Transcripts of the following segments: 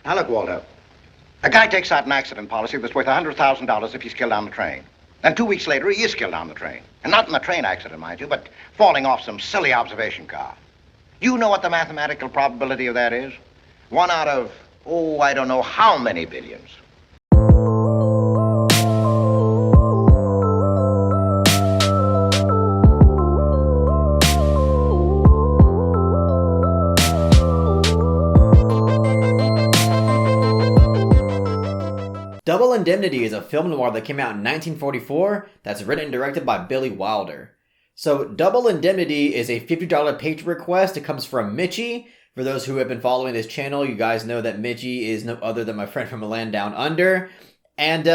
Now look, Walter. A guy takes out an accident policy that's worth $100,000 if he's killed on the train. Then 2 weeks later, he is killed on the train. And not in a train accident, mind you, but falling off some silly observation car. Do you know what the mathematical probability of that is? 1 out of, I don't know how many billions. Double Indemnity is a film noir that came out in 1944 that's written and directed by Billy Wilder. So Double Indemnity is a $50 Patreon request. It comes from Mitchie. For those who have been following this channel, you guys know that Mitchie is no other than my friend from a land down under. And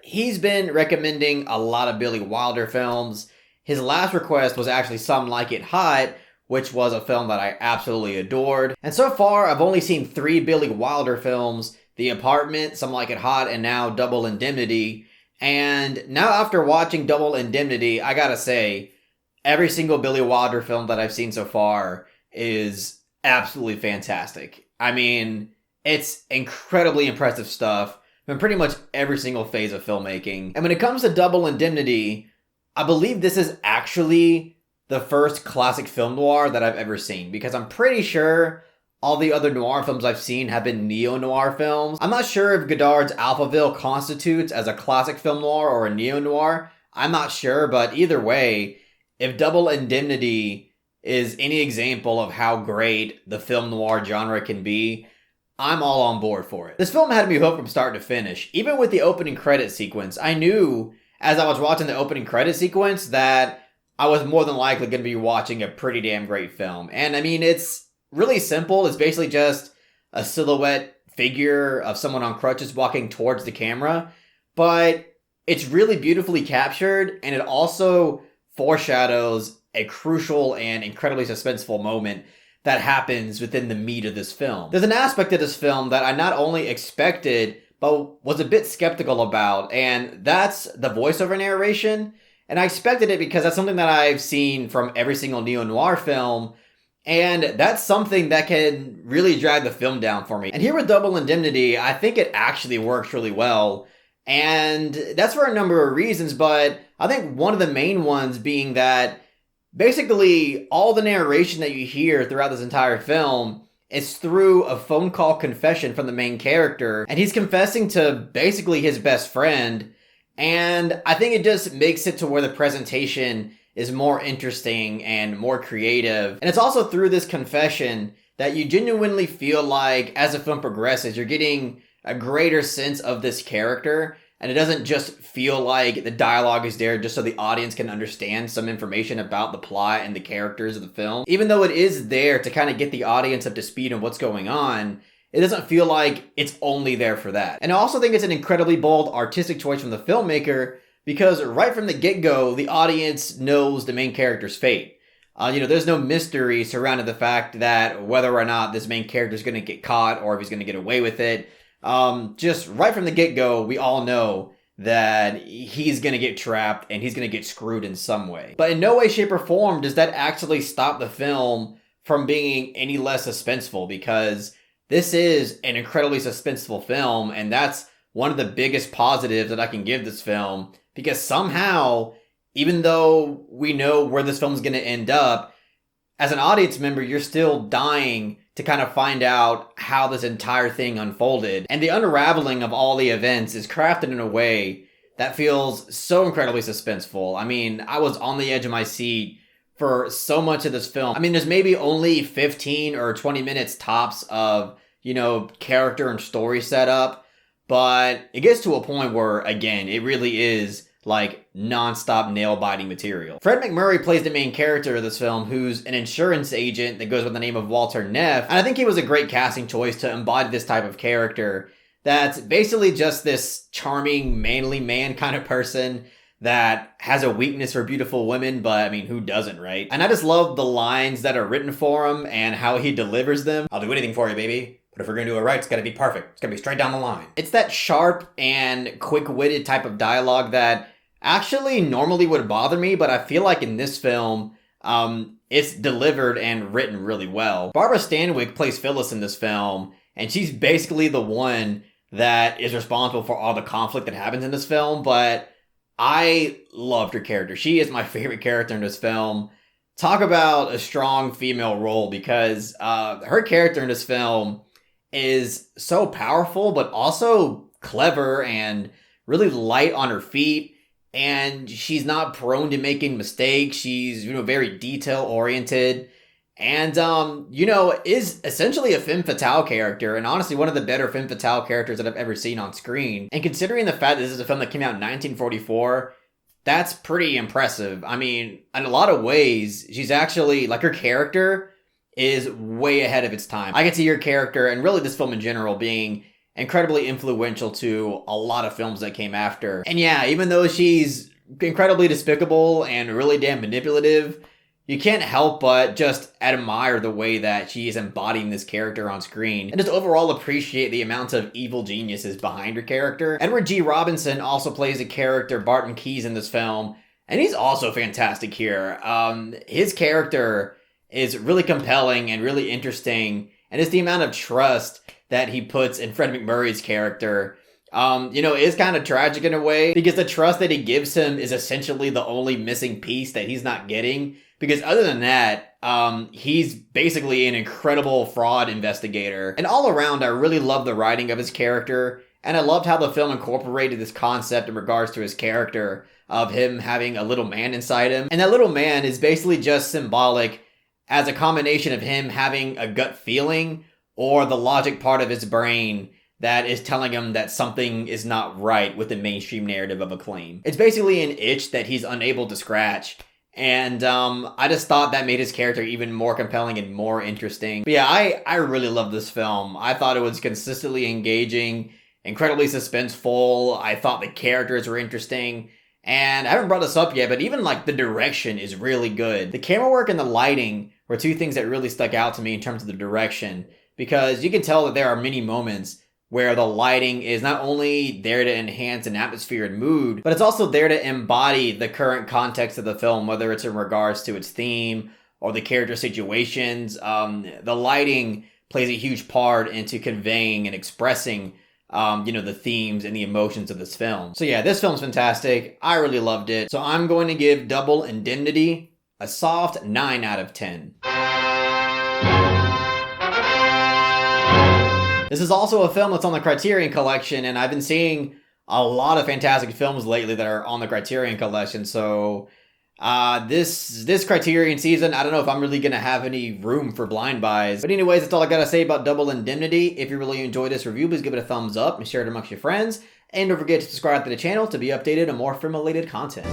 he's been recommending a lot of Billy Wilder films. His last request was actually Some Like It Hot, which was a film that I absolutely adored. And so far, I've only seen 3 Billy Wilder films: The Apartment, Some Like It Hot, and now Double Indemnity. And now after watching Double Indemnity, I gotta say, every single Billy Wilder film that I've seen so far is absolutely fantastic. I mean, it's incredibly impressive stuff from pretty much every single phase of filmmaking. And when it comes to Double Indemnity, I believe this is actually the first classic film noir that I've ever seen, because I'm pretty sure all the other noir films I've seen have been neo-noir films. I'm not sure if Godard's Alphaville constitutes as a classic film noir or a neo-noir. I'm not sure, but either way, if Double Indemnity is any example of how great the film noir genre can be, I'm all on board for it. This film had me hooked from start to finish. Even with the opening credit sequence, I knew as I was watching the opening credit sequence that I was more than likely going to be watching a pretty damn great film. And I mean, it's really simple. It's basically just a silhouette figure of someone on crutches walking towards the camera, but it's really beautifully captured, and it also foreshadows a crucial and incredibly suspenseful moment that happens within the meat of this film. There's an aspect of this film that I not only expected, but was a bit skeptical about, and that's the voiceover narration. And I expected it because that's something that I've seen from every single neo-noir film, and that's something that can really drag the film down for me. And here with Double Indemnity, I think it actually works really well. And that's for a number of reasons, but I think one of the main ones being that basically all the narration that you hear throughout this entire film is through a phone call confession from the main character. And he's confessing to basically his best friend. And I think it just makes it to where the presentation is more interesting and more creative. And it's also through this confession that you genuinely feel like as the film progresses, you're getting a greater sense of this character. And it doesn't just feel like the dialogue is there just so the audience can understand some information about the plot and the characters of the film. Even though it is there to kind of get the audience up to speed on what's going on, it doesn't feel like it's only there for that. And I also think it's an incredibly bold artistic choice from the filmmaker, because right from the get-go, the audience knows the main character's fate. There's no mystery surrounding the fact that whether or not this main character is going to get caught or if he's going to get away with it. Just right from the get-go, we all know that he's going to get trapped and he's going to get screwed in some way. But in no way, shape, or form does that actually stop the film from being any less suspenseful, because this is an incredibly suspenseful film, and that's one of the biggest positives that I can give this film, because somehow, even though we know where this film is going to end up, as an audience member, you're still dying to kind of find out how this entire thing unfolded. And the unraveling of all the events is crafted in a way that feels so incredibly suspenseful. I mean, I was on the edge of my seat for so much of this film. I mean, there's maybe only 15 or 20 minutes tops of, character and story setup, but it gets to a point where, again, it really is like non-stop nail-biting material. Fred MacMurray plays the main character of this film, who's an insurance agent that goes by the name of Walter Neff. And I think he was a great casting choice to embody this type of character that's basically just this charming, manly man kind of person that has a weakness for beautiful women, but I mean, who doesn't, right? And I just love the lines that are written for him and how he delivers them. I'll do anything for you, baby. But if we're going to do it right, it's got to be perfect. It's got to be straight down the line. It's that sharp and quick-witted type of dialogue that actually normally would bother me, but I feel like in this film, it's delivered and written really well. Barbara Stanwyck plays Phyllis in this film, and she's basically the one that is responsible for all the conflict that happens in this film, but I loved her character. She is my favorite character in this film. Talk about a strong female role, because her character in this film is so powerful, but also clever and really light on her feet. And she's not prone to making mistakes. She's, very detail oriented. And, is essentially a femme fatale character, and honestly one of the better femme fatale characters that I've ever seen on screen. And considering the fact that this is a film that came out in 1944, that's pretty impressive. I mean, in a lot of ways, she's actually, her character is way ahead of its time. I could see her character, and really this film in general, being incredibly influential to a lot of films that came after. And yeah, even though she's incredibly despicable and really damn manipulative, you can't help but just admire the way that she is embodying this character on screen, and just overall appreciate the amount of evil geniuses behind her character. Edward G. Robinson also plays the character Barton Keyes in this film, and he's also fantastic here. His character is really compelling and really interesting, and it's the amount of trust that he puts in Fred MacMurray's character is kind of tragic in a way, because the trust that he gives him is essentially the only missing piece that he's not getting. Because other than that, he's basically an incredible fraud investigator. And all around, I really love the writing of his character, and I loved how the film incorporated this concept in regards to his character of him having a little man inside him. And that little man is basically just symbolic as a combination of him having a gut feeling, or the logic part of his brain that is telling him that something is not right with the mainstream narrative of a claim. It's basically an itch that he's unable to scratch. And I just thought that made his character even more compelling and more interesting. But yeah, I really love this film. I thought it was consistently engaging, incredibly suspenseful. I thought the characters were interesting. And I haven't brought this up yet, but even the direction is really good. The camera work and the lighting were two things that really stuck out to me in terms of the direction, because you can tell that there are many moments where the lighting is not only there to enhance an atmosphere and mood, but it's also there to embody the current context of the film, whether it's in regards to its theme or the character situations. The lighting plays a huge part into conveying and expressing, the themes and the emotions of this film. So yeah, this film's fantastic. I really loved it. So I'm going to give Double Indemnity a soft 9 out of 10. This is also a film that's on the Criterion Collection, and I've been seeing a lot of fantastic films lately that are on the Criterion Collection, so this Criterion season, I don't know if I'm really going to have any room for blind buys. But anyways, that's all I got to say about Double Indemnity. If you really enjoyed this review, please give it a thumbs up and share it amongst your friends. And don't forget to subscribe to the channel to be updated on more film-related content.